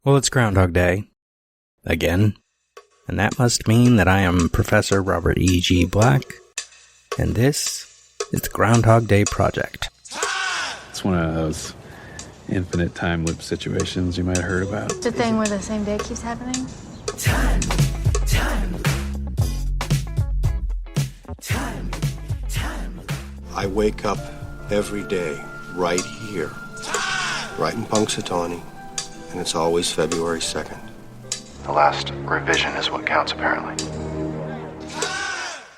Well, it's Groundhog Day. Again. And that must mean that I am Professor Robert E.G. Black, and this is the Groundhog Day Project. It's one of those infinite time loop situations you might have heard about. It's a thing where the same day keeps happening. Time. I wake up every day right here, right in Punxsutawney, and it's always February 2nd. The last revision is what counts, apparently.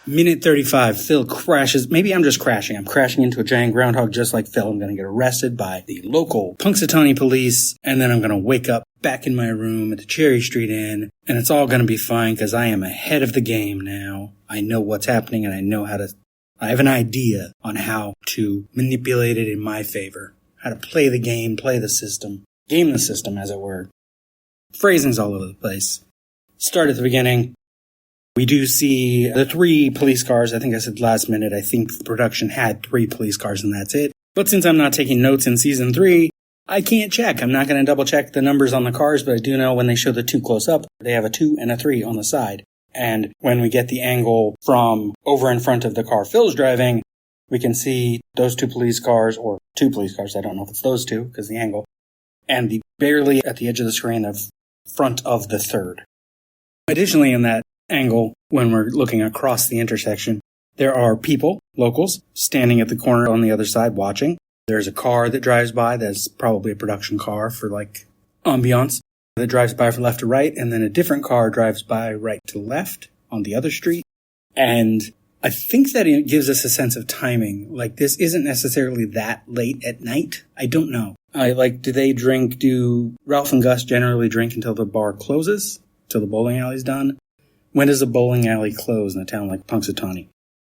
Minute 35, Phil crashes. Maybe I'm just crashing. I'm crashing into a giant groundhog just like Phil. I'm going to get arrested by the local Punxsutawney police, and then I'm going to wake up back in my room at the Cherry Street Inn, and it's all going to be fine because I am ahead of the game now. I know what's happening, and I have an idea on how to manipulate it in my favor. How to play the game, play the system, game the system, as it were. Phrasing's all over the place. Start at the beginning. We do see the 3 police cars. I think I said last minute. I think the production had 3 police cars and that's it. But since I'm not taking notes in season 3, I can't check. I'm not going to double check the numbers on the cars, but I do know when they show the 2 close up, they have a 2 and a 3 on the side. And when we get the angle from over in front of the car Phil's driving, we can see those 2 police cars, or 2 police cars. I don't know if it's those 2 because the angle. And barely at the edge of the screen, the front of the 3rd. Additionally, in that angle, when we're looking across the intersection, there are people, locals, standing at the corner on the other side watching. There's a car that drives by that's probably a production car for like ambiance that drives by from left to right, and then a different car drives by right to left on the other street. And I think that it gives us a sense of timing. Like, this isn't necessarily that late at night. I don't know. Do Ralph and Gus generally drink until the bar closes? Till the bowling alley's done? When does a bowling alley close in a town like Punxsutawney?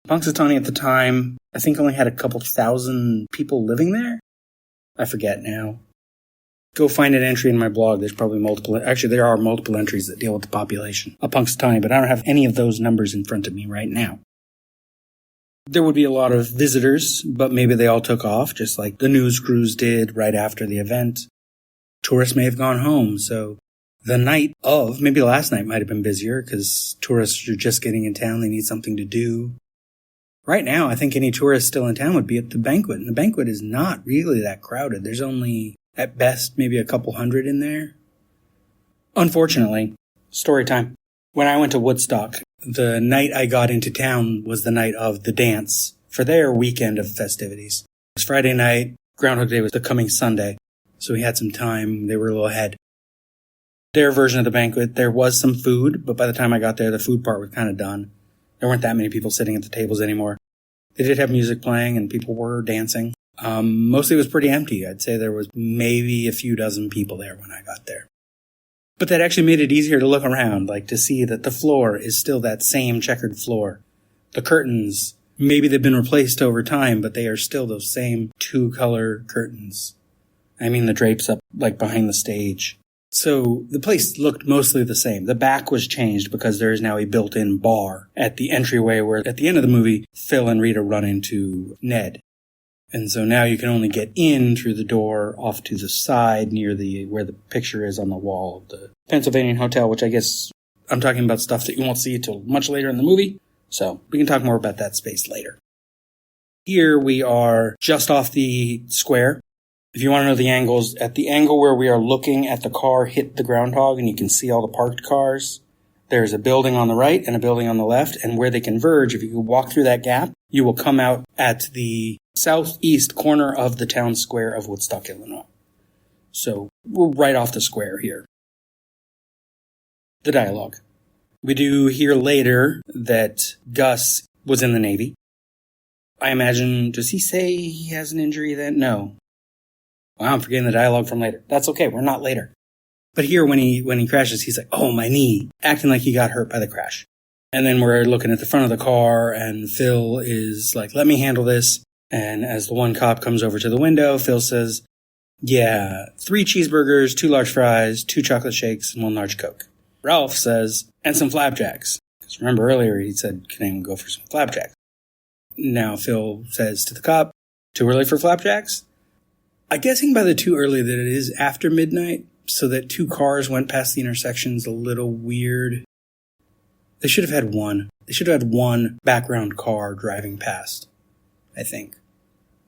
Punxsutawney at the time, I think only had a couple thousand people living there? I forget now. Go find an entry in my blog. There's probably there are multiple entries that deal with the population of Punxsutawney, but I don't have any of those numbers in front of me right now. There would be a lot of visitors, but maybe they all took off, just like the news crews did right after the event. Tourists may have gone home, so the night of, maybe the last night might have been busier because tourists are just getting in town. They need something to do. Right now, I think any tourist still in town would be at the banquet, and the banquet is not really that crowded. There's only, at best, maybe a couple hundred in there. Unfortunately, story time. When I went to Woodstock, the night I got into town was the night of the dance for their weekend of festivities. It was Friday night. Groundhog Day was the coming Sunday, so we had some time. They were a little ahead. Their version of the banquet, there was some food, but by the time I got there, the food part was kind of done. There weren't that many people sitting at the tables anymore. They did have music playing and people were dancing. Mostly it was pretty empty. I'd say there was maybe a few dozen people there when I got there. But that actually made it easier to look around, like to see that the floor is still that same checkered floor. The curtains, maybe they've been replaced over time, but they are still those same 2-color curtains. I mean the drapes up like behind the stage. So the place looked mostly the same. The back was changed because there is now a built-in bar at the entryway where at the end of the movie, Phil and Rita run into Ned. And so now you can only get in through the door off to the side near where the picture is on the wall of the Pennsylvania Hotel, which I guess I'm talking about stuff that you won't see until much later in the movie. So we can talk more about that space later. Here we are just off the square. If you want to know the angles, at the angle where we are looking at the car hit the groundhog and you can see all the parked cars, there's a building on the right and a building on the left. And where they converge, if you walk through that gap, you will come out at the southeast corner of the town square of Woodstock, Illinois. So we're right off the square here. The dialogue. We do hear later that Gus was in the Navy. I imagine, does he say he has an injury then? No. Wow, I'm forgetting the dialogue from later. That's okay, we're not later. But here when he crashes, he's like, oh, my knee, acting like he got hurt by the crash. And then we're looking at the front of the car, and Phil is like, let me handle this. And as the one cop comes over to the window, Phil says, yeah, 3 cheeseburgers, 2 large fries, 2 chocolate shakes, and 1 large Coke. Ralph says, and some flapjacks. Because remember earlier he said, can anyone go for some flapjacks? Now Phil says to the cop, too early for flapjacks? I'm guessing by the too early that it is after midnight. so that two cars went past the intersection's a little weird. They should have had one. They should have had one background car driving past, I think.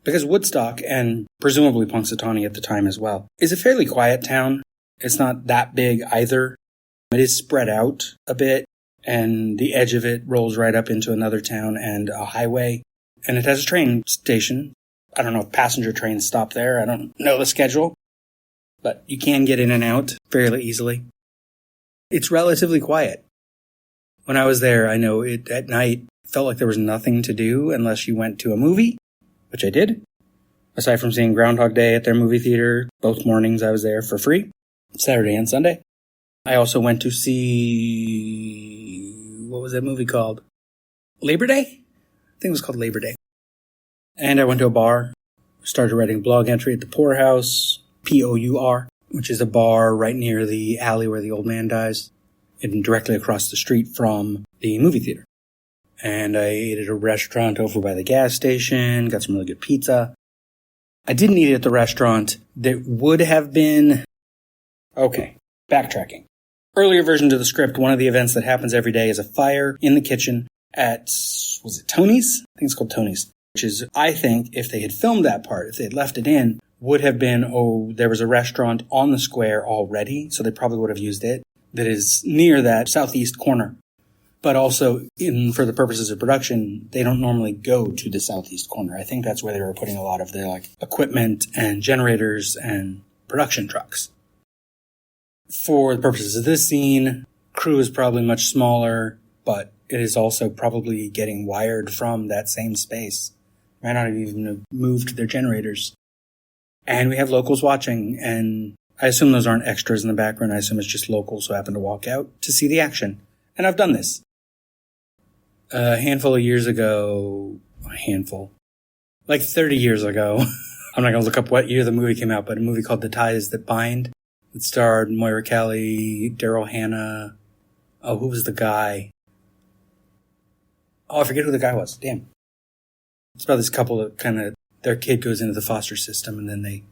Because Woodstock, and presumably Punxsutawney at the time as well, is a fairly quiet town. It's not that big either. It is spread out a bit, and the edge of it rolls right up into another town and a highway. And it has a train station. I don't know if passenger trains stop there. I don't know the schedule. But you can get in and out fairly easily. It's relatively quiet. When I was there, I know it at night felt like there was nothing to do unless you went to a movie, which I did. Aside from seeing Groundhog Day at their movie theater, both mornings I was there for free, Saturday and Sunday. I also went to see, what was that movie called? Labor Day? I think it was called Labor Day. And I went to a bar, started writing a blog entry at the Poorhouse, P-O-U-R, which is a bar right near the alley where the old man dies, and directly across the street from the movie theater. And I ate at a restaurant over by the gas station, got some really good pizza. I didn't eat at the restaurant that would have been... Okay, backtracking. Earlier versions of the script, one of the events that happens every day is a fire in the kitchen at, was it Tony's? I think it's called Tony's. Which is, I think, if they had filmed that part, if they had left it in, would have been, there was a restaurant on the square already, so they probably would have used it, that is near that southeast corner. But also, for the purposes of production, they don't normally go to the southeast corner. I think that's where they were putting a lot of their equipment and generators and production trucks. For the purposes of this scene, crew is probably much smaller, but it is also probably getting wired from that same space. Might not have even moved their generators. And we have locals watching, and I assume those aren't extras in the background. I assume it's just locals who happen to walk out to see the action. And I've done this. A handful of years ago, like 30 years ago, I'm not going to look up what year the movie came out, but a movie called The Ties That Bind. It starred Moira Kelly, Daryl Hannah. Oh, who was the guy? Oh, I forget who the guy was. Damn. It's about this couple that their kid goes into the foster system, and then they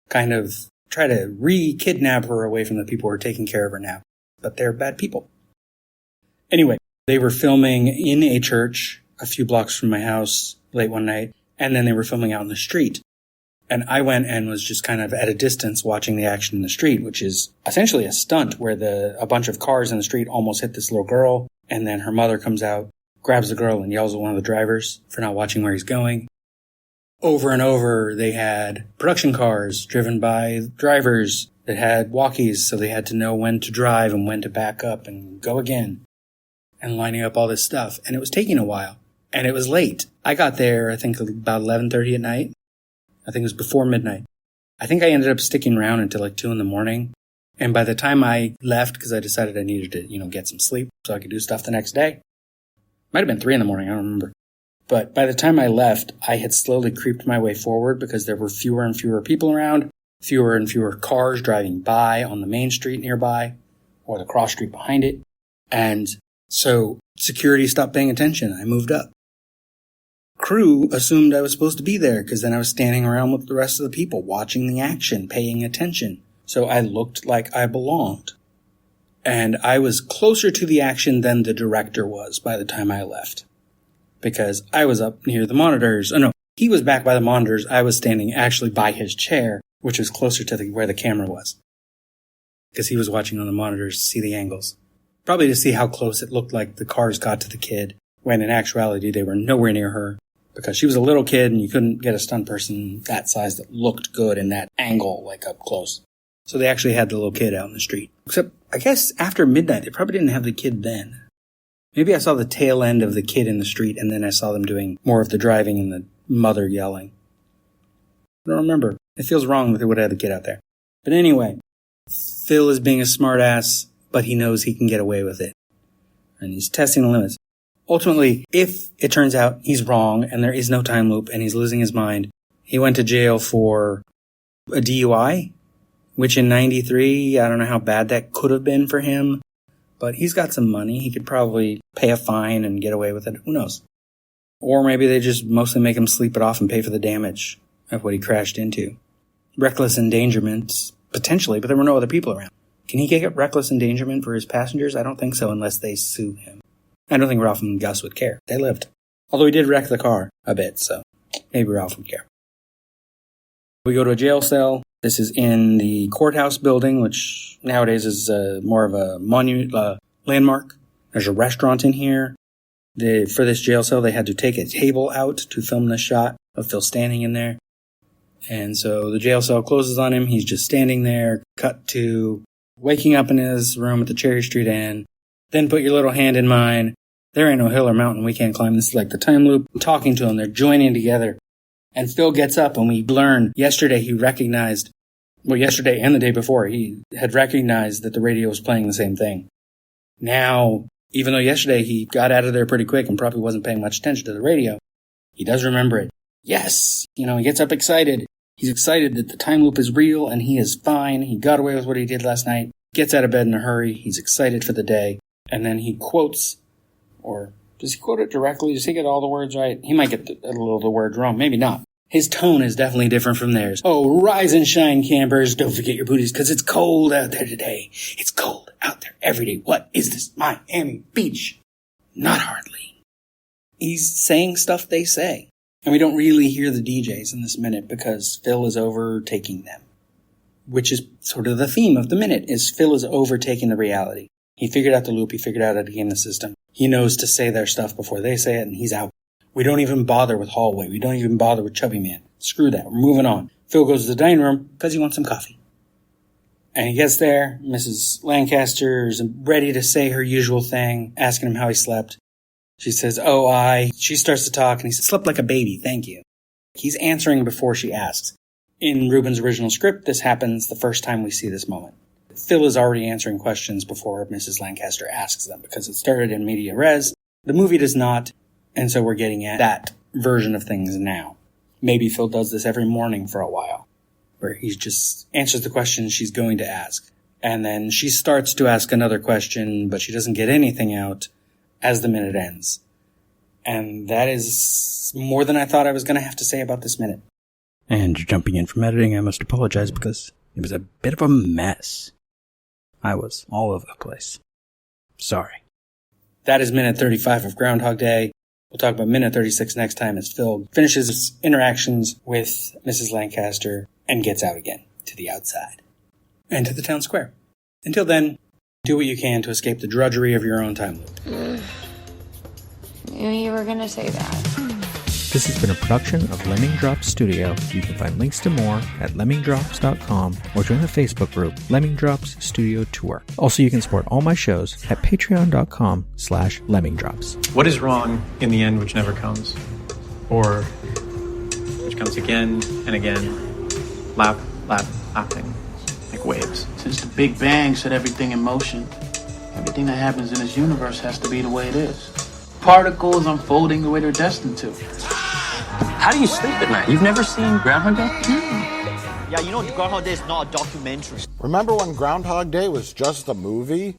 kind of try to re-kidnap her away from the people who are taking care of her now. But they're bad people. Anyway, they were filming in a church a few blocks from my house late one night, and then they were filming out in the street. And I went and was just kind of at a distance watching the action in the street, which is essentially a stunt where a bunch of cars in the street almost hit this little girl, and then her mother comes out, grabs the girl, and yells at one of the drivers for not watching where he's going. Over and over, they had production cars driven by drivers that had walkies, so they had to know when to drive and when to back up and go again, and lining up all this stuff. And it was taking a while, and it was late. I got there, I think, about 11:30 at night. I think it was before midnight. I think I ended up sticking around until 2 a.m. And by the time I left, because I decided I needed to, get some sleep so I could do stuff the next day. Might have been 3 a.m, I don't remember. But by the time I left, I had slowly creeped my way forward because there were fewer and fewer people around, fewer and fewer cars driving by on the main street nearby, or the cross street behind it. And so security stopped paying attention. I moved up. Crew assumed I was supposed to be there because then I was standing around with the rest of the people watching the action, paying attention. So I looked like I belonged. And I was closer to the action than the director was by the time I left. Because I was up near the monitors. Oh no, he was back by the monitors. I was standing actually by his chair, which was closer to where the camera was. Because he was watching on the monitors to see the angles. Probably to see how close it looked like the cars got to the kid, when in actuality they were nowhere near her. Because she was a little kid and you couldn't get a stunt person that size that looked good in that angle, up close. So they actually had the little kid out in the street. Except, I guess after midnight, they probably didn't have the kid then. Maybe I saw the tail end of the kid in the street and then I saw them doing more of the driving and the mother yelling. I don't remember. It feels wrong that they would have had the kid out there. But anyway, Phil is being a smartass, but he knows he can get away with it. And he's testing the limits. Ultimately, if it turns out he's wrong and there is no time loop and he's losing his mind, he went to jail for a DUI, which in 93, I don't know how bad that could have been for him, but he's got some money. He could probably pay a fine and get away with it. Who knows? Or maybe they just mostly make him sleep it off and pay for the damage of what he crashed into. Reckless endangerment, Potentially, but there were no other people around. Can he get reckless endangerment for his passengers? I don't think so unless they sue him. I don't think Ralph and Gus would care. They lived. Although he did wreck the car a bit, so maybe Ralph would care. We go to a jail cell. This is in the courthouse building, which nowadays is more of a monument, landmark. There's a restaurant in here. For this jail cell, they had to take a table out to film this shot of Phil standing in there. And so the jail cell closes on him. He's just standing there. Cut to waking up in his room at the Cherry Street Inn. Then put your little hand in mine. There ain't no hill or mountain we can't climb. This is like the time loop. I'm talking to him. They're joining together. And Phil gets up, and we learn yesterday he recognized, well, yesterday and the day before, he had recognized that the radio was playing the same thing. Now, even though yesterday he got out of there pretty quick and probably wasn't paying much attention to the radio, he does remember it. Yes! He gets up excited. He's excited that the time loop is real and he is fine. He got away with what he did last night. Gets out of bed in a hurry. He's excited for the day. And then he quotes, or does he quote it directly? Does he get all the words right? He might get a little of the words wrong. Maybe not. His tone is definitely different from theirs. Oh, rise and shine, campers. Don't forget your booties, because it's cold out there today. It's cold out there every day. What is this, Miami Beach? Not hardly. He's saying stuff they say. And we don't really hear the DJs in this minute because Phil is overtaking them. Which is sort of the theme of the minute, is Phil is overtaking the reality. He figured out the loop. He figured out how to game the system. He knows to say their stuff before they say it, and he's out. We don't even bother with Hallway. We don't even bother with Chubby Man. Screw that. We're moving on. Phil goes to the dining room because he wants some coffee. And he gets there. Mrs. Lancaster is ready to say her usual thing, asking him how he slept. She says, She starts to talk, and he says, slept like a baby, thank you. He's answering before she asks. In Ruben's original script, this happens the first time we see this moment. Phil is already answering questions before Mrs. Lancaster asks them, because it started in media res. The movie does not, and so we're getting at that version of things now. Maybe Phil does this every morning for a while, where he just answers the question she's going to ask. And then she starts to ask another question, but she doesn't get anything out as the minute ends. And that is more than I thought I was going to have to say about this minute. And jumping in from editing, I must apologize because it was a bit of a mess. I was all over the place. Sorry. That is minute 35 of Groundhog Day. We'll talk about minute 36 next time as Phil finishes his interactions with Mrs. Lancaster and gets out again to the outside and to the town square. Until then, do what you can to escape the drudgery of your own time loop. Knew you were going to say that. This has been a production of Lemming Drops Studio. You can find links to more at lemmingdrops.com or join the Facebook group Lemming Drops Studio Tour. Also, you can support all my shows at patreon.com/lemmingdrops. What is wrong in the end which never comes? Or which comes again and again, lapping, like waves. Since the Big Bang set everything in motion, everything that happens in this universe has to be the way it is. Particles unfolding the way they're destined to. How do you sleep at night? You've never seen Groundhog Day? Yeah, Groundhog Day is not a documentary. Remember when Groundhog Day was just a movie?